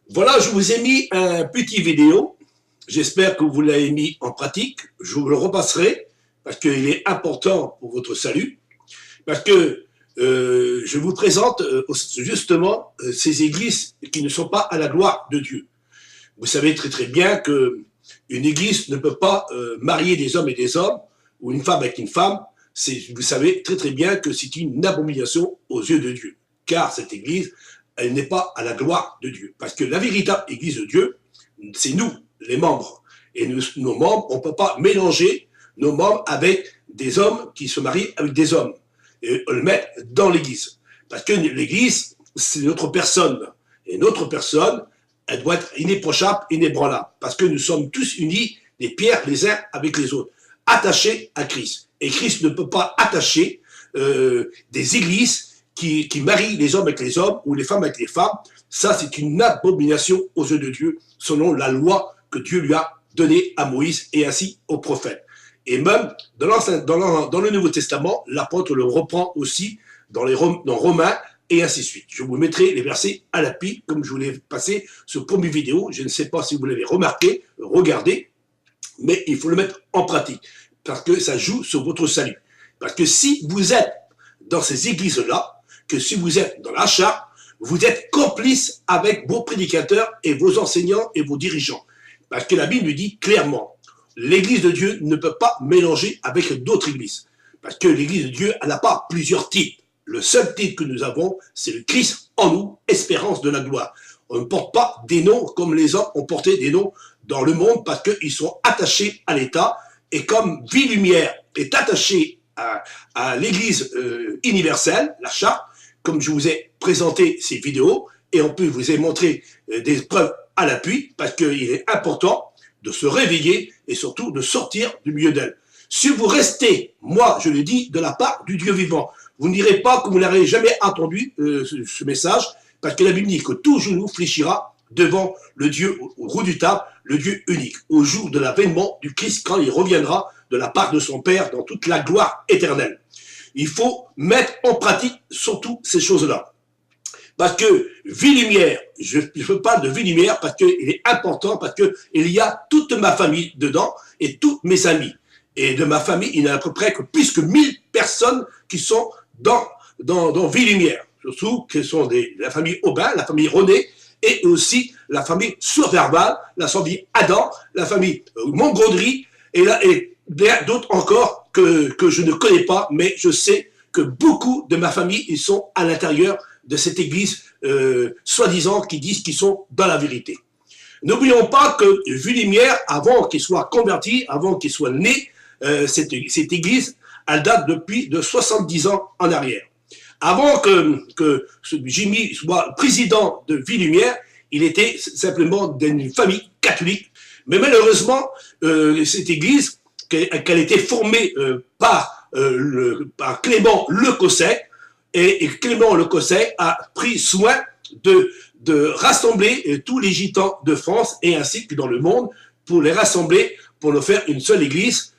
Voilà, je vous ai mis un petit vidéo. J'espère que vous l'avez mis en pratique. Je vous le repasserai parce qu'il est important pour votre salut. Parce que je vous présente justement ces églises qui ne sont pas à la gloire de Dieu. Vous savez très très bien que une église ne peut pas marier des hommes et des hommes ou une femme avec une femme. Vous savez très très bien que c'est une abomination aux yeux de Dieu. Car cette église, elle n'est pas à la gloire de Dieu. Parce que la véritable église de Dieu, c'est nous, les membres. Et nos membres, on ne peut pas mélanger nos membres avec des hommes qui se marient avec des hommes. Et le mettre dans l'église. Parce que l'église, c'est notre personne. Et notre personne, elle doit être inébranchable, inébranlable. Parce que nous sommes tous unis, des pierres les uns avec les autres, attachés à Christ. Et Christ ne peut pas attacher des églises qui marient les hommes avec les hommes ou les femmes avec les femmes. Ça, c'est une abomination aux yeux de Dieu, selon la loi que Dieu lui a donnée à Moïse et ainsi aux prophètes. Et même dans le Nouveau Testament, l'apôtre le reprend aussi dans Romains et ainsi de suite. Je vous mettrai les versets à l'appui, comme je vous l'ai passé ce premier vidéo. Je ne sais pas si vous l'avez remarqué, regardez, mais il faut le mettre en pratique, parce que ça joue sur votre salut. Parce que si vous êtes dans ces églises-là, que si vous êtes dans la charte, vous êtes complice avec vos prédicateurs et vos enseignants et vos dirigeants. Parce que la Bible nous dit clairement, l'église de Dieu ne peut pas mélanger avec d'autres églises. Parce que l'église de Dieu, elle n'a pas plusieurs titres. Le seul titre que nous avons, c'est le Christ en nous, espérance de la gloire. On ne porte pas des noms comme les hommes ont porté des noms dans le monde parce qu'ils sont attachés à l'État. Et comme Vie Lumière est attachée à l'église universelle, la charte, comme je vous ai présenté ces vidéos, et en plus je vous ai montré des preuves à l'appui, parce qu'il est important de se réveiller et surtout de sortir du milieu d'elle. Si vous restez, moi je le dis, de la part du Dieu vivant, vous ne direz pas que vous n'avez jamais entendu ce message, parce que la Bible dit que tout genou fléchira devant le Dieu redoutable, le Dieu unique, au jour de l'avènement du Christ, quand il reviendra de la part de son Père dans toute la gloire éternelle. Il faut mettre en pratique surtout ces choses-là. Parce que Vie Lumière, je parle de Vie Lumière parce qu'il est important, parce qu'il y a toute ma famille dedans et tous mes amis. Et de ma famille, il y a à peu près que plus que 1000 personnes qui sont dans Vie Lumière. Surtout que ce sont la famille Aubin, la famille René, et aussi la famille Sourverbal, la famille Adam, la famille Montgrodry, et bien d'autres encore que je ne connais pas, mais je sais que beaucoup de ma famille, ils sont à l'intérieur de cette église, soi-disant, qui disent qu'ils sont dans la vérité. N'oublions pas que Vie Lumière, avant qu'il soit converti, avant qu'il soit né, cette église, elle date depuis de 70 ans en arrière. Avant que Jimmy soit président de Vie Lumière, il était simplement d'une famille catholique. Mais malheureusement, cette église, qu'elle était formée par Clément Le Cosset, et Clément Le Cosset a pris soin de rassembler tous les gitans de France et ainsi que dans le monde, pour les rassembler, pour nous faire une seule église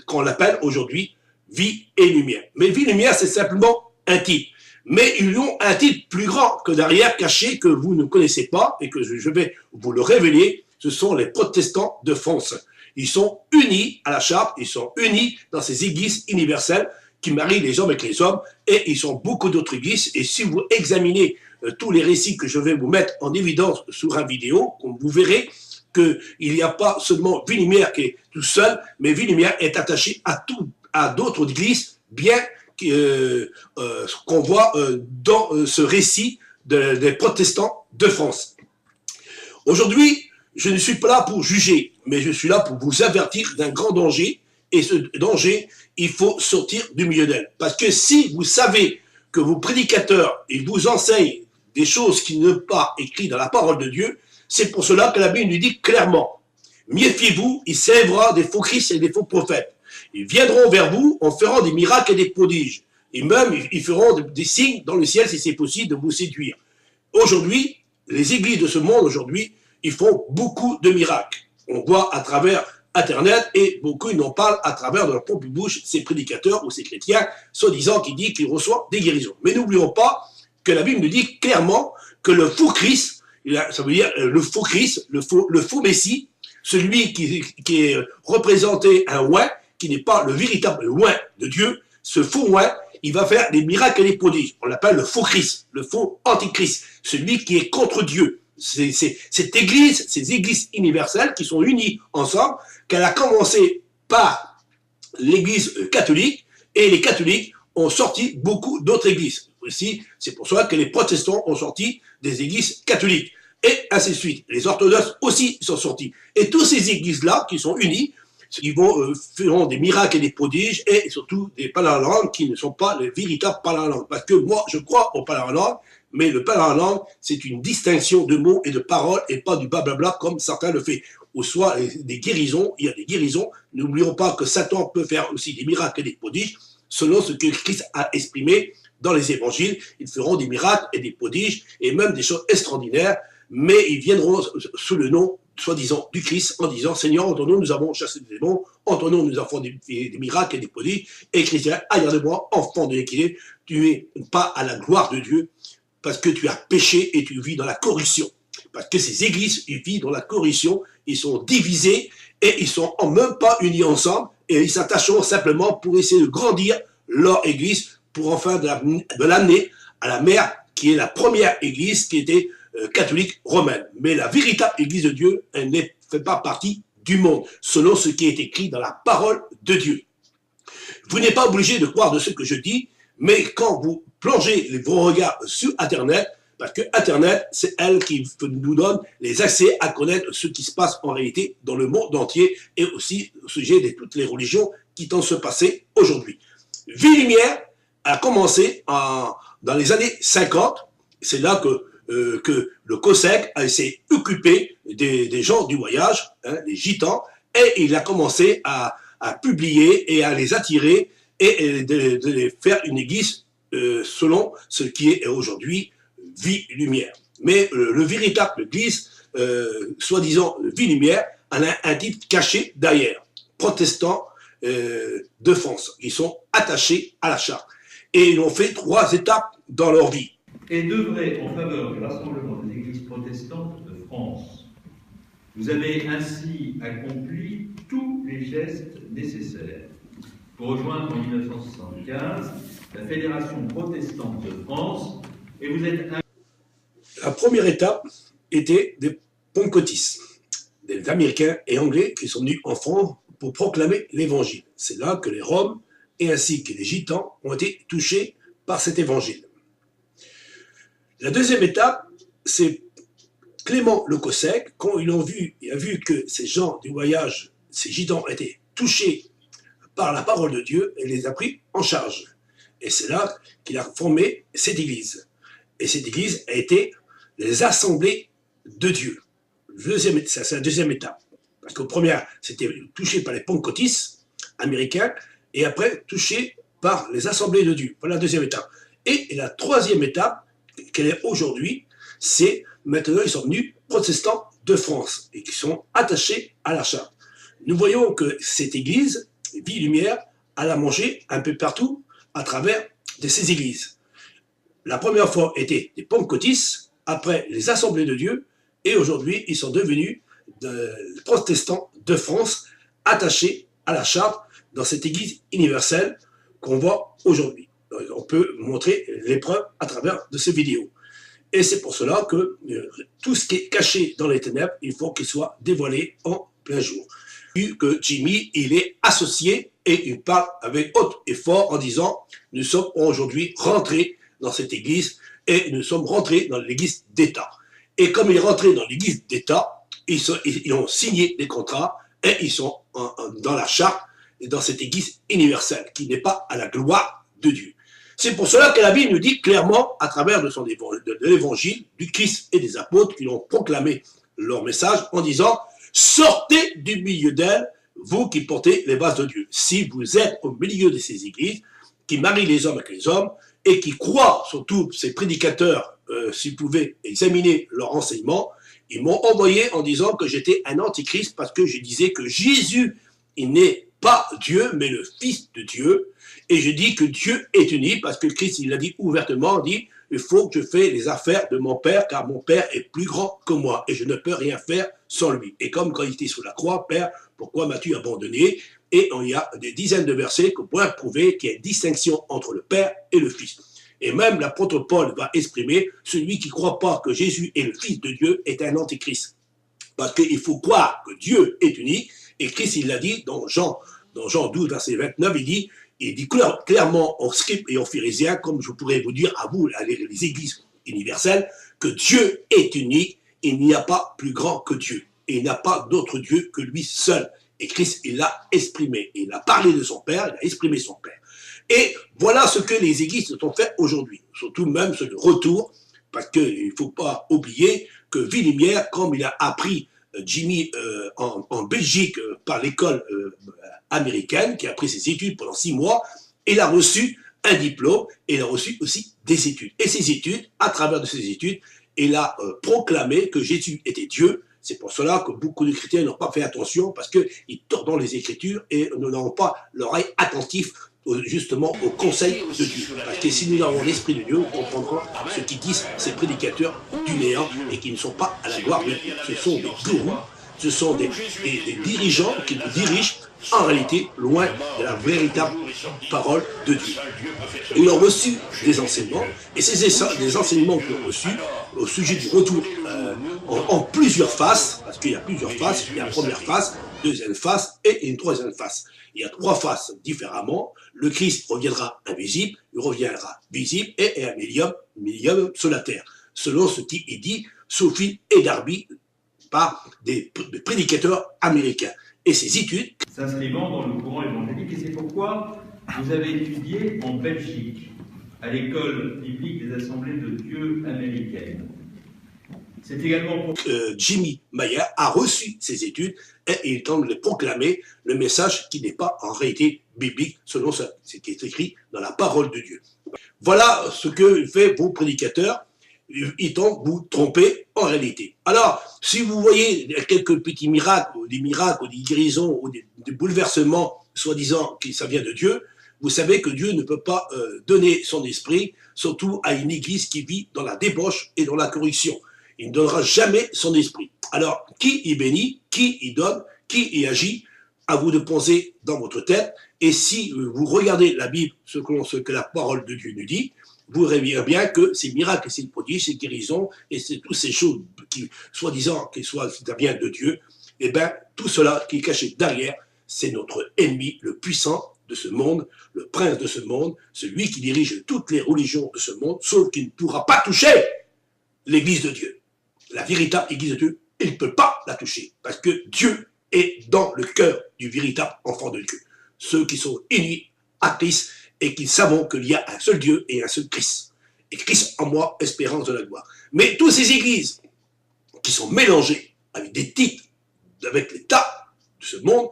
qu'on appelle aujourd'hui Vie et Lumière. Mais Vie et Lumière, c'est simplement un titre. Mais ils ont un titre plus grand que derrière, caché, que vous ne connaissez pas et que je vais vous le révéler. Ce sont les protestants de France. Ils sont unis à la charte, ils sont unis dans ces églises universelles qui marient les hommes avec les hommes, et ils sont beaucoup d'autres églises. Et si vous examinez tous les récits que je vais vous mettre en évidence sur une vidéo, vous verrez qu'il n'y a pas seulement Vie Lumière qui est tout seul, mais Vie Lumière est attaché à d'autres églises, bien qu'on voit dans ce récit des protestants de France. Aujourd'hui, je ne suis pas là pour juger, mais je suis là pour vous avertir d'un grand danger, et ce danger, il faut sortir du milieu d'elle. Parce que si vous savez que vos prédicateurs, ils vous enseignent des choses qui ne sont pas écrites dans la parole de Dieu, c'est pour cela que la Bible nous dit clairement, méfiez-vous, il s'élèvera des faux Christ et des faux prophètes. Ils viendront vers vous en feront des miracles et des prodiges. Et même, ils feront des signes dans le ciel si c'est possible de vous séduire. Aujourd'hui, les églises de ce monde, aujourd'hui, ils font beaucoup de miracles. On voit à travers Internet et beaucoup ils en parlent à travers de leur propre bouche, ces prédicateurs ou ces chrétiens, soi-disant qui disent qu'ils reçoivent des guérisons. Mais n'oublions pas que la Bible nous dit clairement que le faux Christ, Ça veut dire le faux Christ, le faux Messie, celui qui est représenté un oint, qui n'est pas le véritable oint de Dieu. Ce faux oint, il va faire des miracles et des prodiges. On l'appelle le faux Christ, le faux antichrist, celui qui est contre Dieu. Cette église, ces églises universelles qui sont unies ensemble, qu'elle a commencé par l'église catholique, et les catholiques ont sorti beaucoup d'autres églises. Aussi, c'est pour ça que les protestants ont sorti des églises catholiques, et ainsi de suite. Les orthodoxes aussi sont sortis. Et toutes ces églises-là, qui sont unies, ils feront des miracles et des prodiges, et surtout des parler qui ne sont pas les véritables parler. Parce que moi, je crois au parler, mais le parler, c'est une distinction de mots et de paroles, et pas du blablabla comme certains le font. Ou soit des guérisons, il y a des guérisons. N'oublions pas que Satan peut faire aussi des miracles et des prodiges, selon ce que Christ a exprimé dans les évangiles. Ils feront des miracles et des prodiges, et même des choses extraordinaires, mais ils viendront sous le nom, soi-disant, du Christ, en disant, Seigneur, en ton nom, nous avons chassé des démons, en ton nom, nous avons fait des miracles et des prodiges, et Christ dit, aïe de moi, enfant de l'équilibre, tu n'es pas à la gloire de Dieu, parce que tu as péché et tu vis dans la corruption. Parce que ces églises, ils vivent dans la corruption, ils sont divisés, et ils sont même pas unis ensemble, et ils s'attacheront simplement pour essayer de grandir leur église, pour enfin de l'amener à la mère, qui est la première église qui était catholique romaine. Mais la véritable église de Dieu, elle ne fait pas partie du monde, selon ce qui est écrit dans la parole de Dieu. Vous n'êtes pas obligé de croire de ce que je dis, mais quand vous plongez vos regards sur Internet, parce que Internet, c'est elle qui nous donne les accès à connaître ce qui se passe en réalité dans le monde entier, et aussi au sujet de toutes les religions qui tentent de se passer aujourd'hui. Vie Lumière a commencé dans les années 50, c'est là que le COSEC s'est occupé des gens du voyage, hein, les gitans, et il a commencé à publier et à les attirer et de les faire une église selon ce qui est aujourd'hui Vie Lumière. Mais le véritable église, soi-disant Vie Lumière, en a un titre caché derrière, protestants de France, qui sont attachés à la charte. Et ils ont fait 3 étapes dans leur vie. Et d'œuvrer en faveur du rassemblement des églises protestantes de France. Vous avez ainsi accompli tous les gestes nécessaires pour rejoindre en 1975 la Fédération protestante de France, et vous êtes... La première étape était des Poncotis, des Américains et Anglais qui sont venus en France pour proclamer l'Évangile. C'est là que les Roms et ainsi que les Gitans ont été touchés par cet Évangile. La deuxième étape, c'est Clément le Cossec, quand il a vu que ces gens du voyage, ces Gitans étaient touchés par la parole de Dieu, et les a pris en charge. Et c'est là qu'il a formé cette église. Et cette église a été les assemblées de Dieu. C'est la deuxième étape. Parce qu'au premier, c'était touché par les Poncotis américains, et après touché par les assemblées de Dieu. Voilà la deuxième étape. Et la troisième étape, qu'elle est aujourd'hui, c'est maintenant ils sont venus protestants de France et qui sont attachés à la charte. Nous voyons que cette église, Vie Lumière, elle a mangé un peu partout à travers de ces églises. La première fois était des Poncotis, après les assemblées de Dieu, et aujourd'hui ils sont devenus des protestants de France attachés à la charte dans cette église universelle qu'on voit aujourd'hui. On peut montrer les preuves à travers de ces vidéos. Et c'est pour cela que tout ce qui est caché dans les ténèbres, il faut qu'il soit dévoilé en plein jour. Vu que Jimmy, il est associé et il parle avec haut et fort en disant « Nous sommes aujourd'hui rentrés dans cette église et nous sommes rentrés dans l'église d'État. » Et comme il est rentré dans l'église d'État, ils ont signé des contrats et ils sont dans la charte et dans cette église universelle qui n'est pas à la gloire de Dieu. C'est pour cela que la Bible nous dit clairement, à travers de l'évangile, du Christ et des apôtres qui ont proclamé leur message en disant « Sortez du milieu d'elle, vous qui portez les bases de Dieu. » Si vous êtes au milieu de ces églises qui marient les hommes avec les hommes et qui croient, surtout ces prédicateurs, s'ils pouvaient examiner leur enseignement, ils m'ont envoyé en disant que j'étais un antichrist parce que je disais que Jésus, il n'est pas Dieu, mais le Fils de Dieu. Et je dis que Dieu est uni, parce que Christ, il l'a dit ouvertement, il dit, il faut que je fasse les affaires de mon Père, car mon Père est plus grand que moi, et je ne peux rien faire sans lui. Et comme quand il était sur la croix, Père, pourquoi m'as-tu abandonné? Et il y a des dizaines de versets qui pourraient prouver qu'il y a une distinction entre le Père et le Fils. Et même l'apôtre Paul va exprimer, celui qui ne croit pas que Jésus est le Fils de Dieu est un antéchrist. Parce qu'il faut croire que Dieu est unique, et Christ, il l'a dit dans Jean 12, verset 29, il dit clairement aux scribes et aux pharisiens, comme je pourrais vous dire à vous, les églises universelles, que Dieu est unique, il n'y a pas plus grand que Dieu. Et il n'y a pas d'autre Dieu que lui seul. Et Christ, il l'a exprimé. Il a parlé de son Père, il a exprimé son Père. Et voilà ce que les églises se sont fait aujourd'hui. Surtout même ce retour, parce qu'il ne faut pas oublier que Villemière, comme il a appris Jimmy en Belgique par l'école américaine, qui a pris ses études pendant 6 mois, il a reçu un diplôme et il a reçu aussi des études. Et ces études, à travers de ces études, il a proclamé que Jésus était Dieu. C'est pour cela que beaucoup de chrétiens n'ont pas fait attention, parce qu'ils tordent dans les Écritures et n'ont pas l'oreille attentive justement au conseil de Dieu. Parce que si nous avons l'Esprit de Dieu, nous comprendrons ce qu'ils disent ces prédicateurs du néant et qui ne sont pas à la gloire de Dieu. Ce sont des gourous, ce sont des dirigeants qui nous dirigent en réalité loin de la véritable parole de Dieu. Ils ont reçu des enseignements, et des enseignements qu'ils ont reçus au sujet du retour en plusieurs faces, parce qu'il y a plusieurs faces, il y a la première face, deuxième face et une troisième face. Il y a 3 faces différemment. Le Christ reviendra invisible, il reviendra visible et un milieu sur la terre, selon ce qui est dit sous fil et Darby par des prédicateurs américains. Et ces études s'inscrivant dans le courant évangélique, et c'est pourquoi vous avez étudié en Belgique, à l'école biblique des Assemblées de Dieu américaines. C'est également pour... Jimmy Mayer a reçu ces études et il tente de proclamer le message qui n'est pas en réalité biblique selon ce qui est écrit dans la parole de Dieu. Voilà ce que fait vos prédicateurs. Ils tentent de vous tromper en réalité. Alors, si vous voyez quelques petits miracles, ou des guérisons, ou des bouleversements, soi-disant que ça vient de Dieu, vous savez que Dieu ne peut pas donner son esprit, surtout à une église qui vit dans la débauche et dans la corruption. Il ne donnera jamais son esprit. Alors, qui y bénit, qui y donne, qui y agit, à vous de penser dans votre tête. Et si vous regardez la Bible, ce que la parole de Dieu nous dit, vous verrez bien que ces miracles, ces prodiges, ces guérisons, et toutes ces choses qui, soi-disant, ça vient de Dieu, eh bien, tout cela qui est caché derrière, c'est notre ennemi, le puissant de ce monde, le prince de ce monde, celui qui dirige toutes les religions de ce monde, sauf qu'il ne pourra pas toucher l'église de Dieu. La véritable église de Dieu, il ne peut pas la toucher, parce que Dieu est dans le cœur du véritable enfant de Dieu. Ceux qui sont unis à Christ et qui savent qu'il y a un seul Dieu et un seul Christ. Et Christ en moi, espérance de la gloire. Mais toutes ces églises qui sont mélangées avec des titres, avec l'état de ce monde,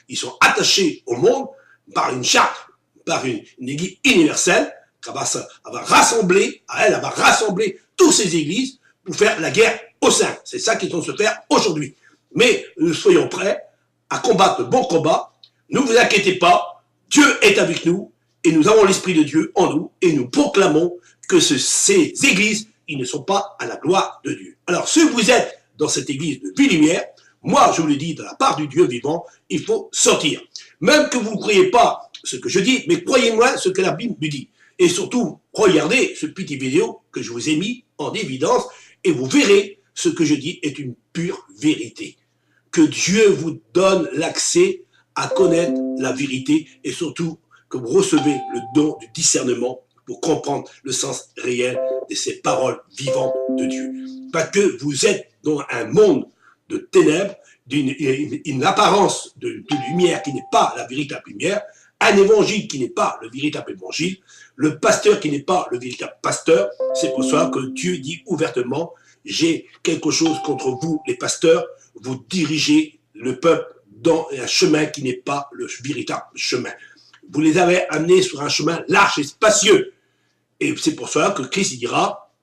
ils sont attachés au monde par une charte, par une église universelle, elle va rassembler toutes ces églises pour faire la guerre au sein. C'est ça qu'ils vont se faire aujourd'hui. Mais nous soyons prêts à combattre le bon combat. Ne vous inquiétez pas, Dieu est avec nous et nous avons l'Esprit de Dieu en nous et nous proclamons que ces églises, ils ne sont pas à la gloire de Dieu. Alors, si vous êtes dans cette église de Villemière, moi, je vous le dis, de la part du Dieu vivant, il faut sortir. Même que vous ne croyez pas ce que je dis, mais croyez-moi ce que la Bible me dit. Et surtout, regardez ce petit vidéo que je vous ai mis en évidence et vous verrez ce que je dis est une pure vérité. Que Dieu vous donne l'accès à connaître la vérité et surtout que vous recevez le don du discernement pour comprendre le sens réel de ces paroles vivantes de Dieu. Parce que vous êtes dans un monde de ténèbres, une apparence de lumière qui n'est pas la véritable lumière, un évangile qui n'est pas le véritable évangile, le pasteur qui n'est pas le véritable pasteur. C'est pour ça que Dieu dit ouvertement, j'ai quelque chose contre vous, les pasteurs, vous dirigez le peuple dans un chemin qui n'est pas le véritable chemin. Vous les avez amenés sur un chemin large et spacieux. Et c'est pour cela que Christ dira,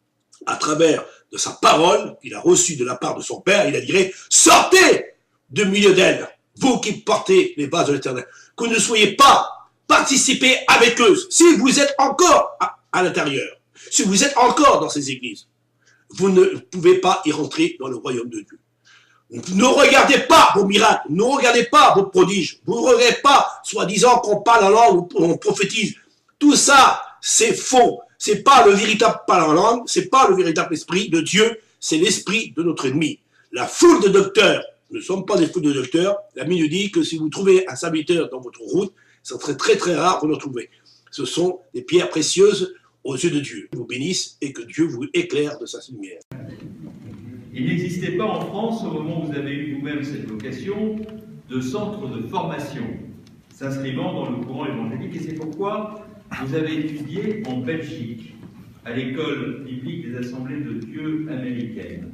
à travers de sa parole qu'il a reçue de la part de son Père, il a dit, sortez du milieu d'elle, vous qui portez les vases de l'Éternel, que ne soyez pas participés avec eux, si vous êtes encore à l'intérieur. Si vous êtes encore dans ces églises, vous ne pouvez pas y rentrer dans le royaume de Dieu. Ne regardez pas vos miracles, ne regardez pas vos prodiges, ne regardez pas, soi-disant qu'on parle en langue ou on prophétise. Tout ça, c'est faux. C'est pas le véritable parle en langue, c'est pas le véritable esprit de Dieu, c'est l'esprit de notre ennemi. La foule de docteurs, nous ne sommes pas des foules de docteurs. La Bible nous dit que si vous trouvez un serviteur dans votre route, ça serait très très rare de le trouver. Ce sont des pierres précieuses aux yeux de Dieu. Vous bénisse et que Dieu vous éclaire de sa lumière. Il n'existait pas en France, au moment où vous avez eu vous-même cette vocation, de centre de formation s'inscrivant dans le courant évangélique, et c'est pourquoi vous avez étudié en Belgique, à l'école biblique des Assemblées de Dieu américaines.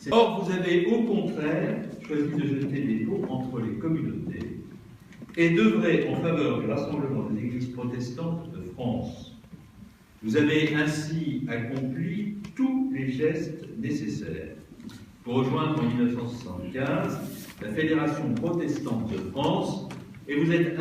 Or, vous avez au contraire choisi de jeter des ponts entre les communautés et d'œuvrer en faveur du rassemblement des églises protestantes de France. Vous avez ainsi accompli tous les gestes nécessaires pour rejoindre en 1975 la Fédération protestante de France, et vous êtes